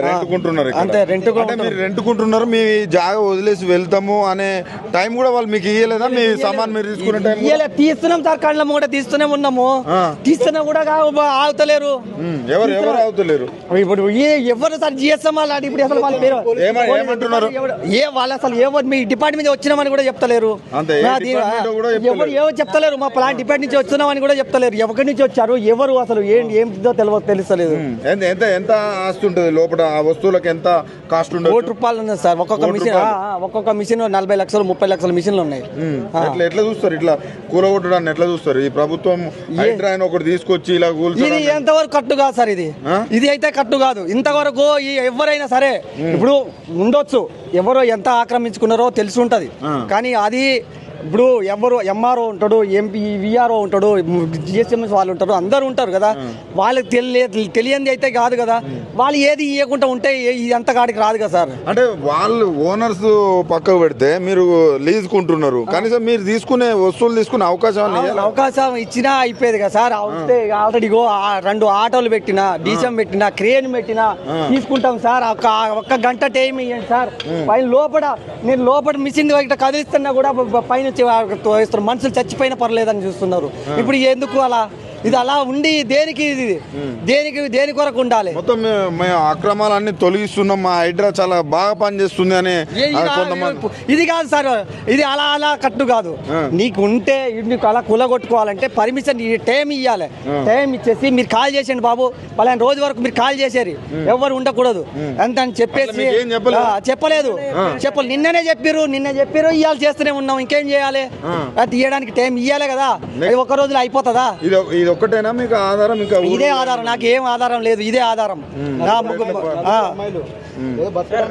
రెంటుకుంటున్నారు. అంటే మీరు రెంటుకుంటున్నారు, మీ జాగా వదిలేసి వెళ్తాము అనే టైం కూడా వాళ్ళు మీకు ఇయ్యలేదా? మీ సామాన్ మీరు తీసుకునే టైం తీస్తున్నాం సార్, కళ్ళ కూడా తీస్తూనే ఉన్నాము. తీస్తున్నా కూడా ఆగుతలేరు. ఎవరు ఆగుతలేరు ఇప్పుడు ఎవరు సార్ జిఎస్ఎం వాళ్ళు ఇప్పుడు అసలు వాళ్ళ పేరు ఏమంటున్నారు? వాళ్ళు అసలు ఎవరు మీ డిపార్ట్మెంట్ వచ్చినామని కూడా చెప్తలేరు. ఎవరు చెప్తలేరు. మా ప్లాంట్ డిపార్ట్మెంట్ నుంచి వచ్చినామని కూడా చెప్తలేరు. ఎవరి నుంచి వచ్చారు, ఎవరు అసలు ఏంటో తెలుస్తలేదు. ఎంత ఆస్తి ఉంటుంది లోపల? ఆ వస్తువులకు ఎంత కాస్ట్ ఉంటుంది? ₹1,00,000 ఉన్నది సార్. ఒక్కొక్క మిషన్ 40 లక్షలు 30 లక్షల మిషన్లు ఉన్నాయి. ఎట్లా చూస్తారు? ఇట్లా కూలగొట్టడాన్ని ఎట్లా చూస్తారు? ఈ ప్రభుత్వం హైడ్రా అని ఒకటి తీసుకొచ్చి ఇలా ఇది ఎంతవరకు కట్టు కాదు సార్. ఇది అయితే కట్టు కాదు. ఇంతవరకు ఎవరైనా సరే ఇప్పుడు ఉండొచ్చు, ఎవరో ఎంత ఆక్రమించుకున్నారో తెలిసి ఉంటది. కానీ అది ఇప్పుడు ఎవరు ఎంఆర్ఓ ఉంటాడు, ఎంపీ విఆర్ఓ ఉంటాడు, జిఎస్ఎంఎస్ వాళ్ళు ఉంటారు, అందరు ఉంటారు కదా. వాళ్ళకి తెలియంది అయితే కాదు కదా. వాళ్ళు ఏది ఇవ్వకుండా ఉంటే ఎంత కాడికి రాదు కదా సార్. అంటే వాళ్ళు ఓనర్స్ పక్కకు పెడితే మీరు లీజ్ కుంటున్నారు, కనీసం మీరు తీసుకునే వస్తువులు తీసుకునే అవకాశం ఇచ్చినా అయిపోయేది కదా సార్. ఆల్రెడీ 2 ఆటోలు పెట్టినా, డీజం పెట్టినా, క్రేన్ పెట్టినా తీసుకుంటాం సార్. ఒక్క గంట టైం ఇవ్వండి సార్. పైన నేను లోపల మిషన్ కదిలిస్తున్నా కూడా పైన మనుషులు చచ్చిపోయినా పర్లేదని చూస్తున్నారు. ఇప్పుడు ఎందుకు అలా? ఇది అలా ఉండి దేనికి కొరకు ఉండాలి? మొత్తం మేము అక్రమాలన్నీ తొలగిస్తున్నాం, మా హైడ్రా చాలా బాగా పనిచేస్తుంది అని. ఇది కాదు సార్, ఇది అలా కట్టు కాదు. నీకు ఉంటే నీకు అలా కులగొట్టుకోవాలంటే పర్మిషన్ టైం ఇవ్వాలి. టైం ఇచ్చేసి మీరు కాల్ చేసేయండి బాబు, పలానా రోజు వరకు మీరు కాల్ చేసేది, ఎవరు ఉండకూడదు అంత అని చెప్పేసి చెప్పలేదు. నిన్ననే చెప్పారు ఇవాళ చేస్తూనే ఉన్నాం. ఇంకేం చేయాలి? తీయడానికి టైం ఇవ్వాలి కదా. అది ఒక్క రోజులో అయిపోతుందా? ఇది ఒక్కటేనా మీకు ఆధారం? ఇంకా ఇదే ఆధారం, నాకు ఏం ఆధారం లేదు. ఇదే ఆధారం.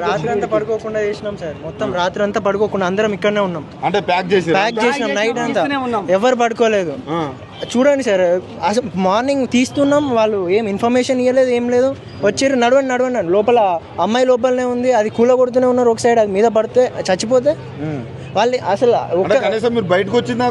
రాత్రి అంతా పడుకోకుండా చేసినాం సార్. మొత్తం రాత్రి అంతా పడుకోకుండా అందరం ఇక్కడనే ఉన్నాం. అంటే ప్యాక్ చేసినాం నైట్ అంతా. ఎవరు పడుకోలేదు. చూడండి సార్, అసలు మార్నింగ్ తీస్తున్నాం, వాళ్ళు ఏం ఇన్ఫర్మేషన్ ఇవ్వలేదు, ఏం లేదు. వచ్చారు, నడవండి లోపల అమ్మాయి లోపలనే ఉంది. అది కూలగొడుతూనే ఉన్నారు ఒక సైడ్. అది మీద పడితే చచ్చిపోతే వాళ్ళు అసలు కనీసం మీరు బయటకు వచ్చిందా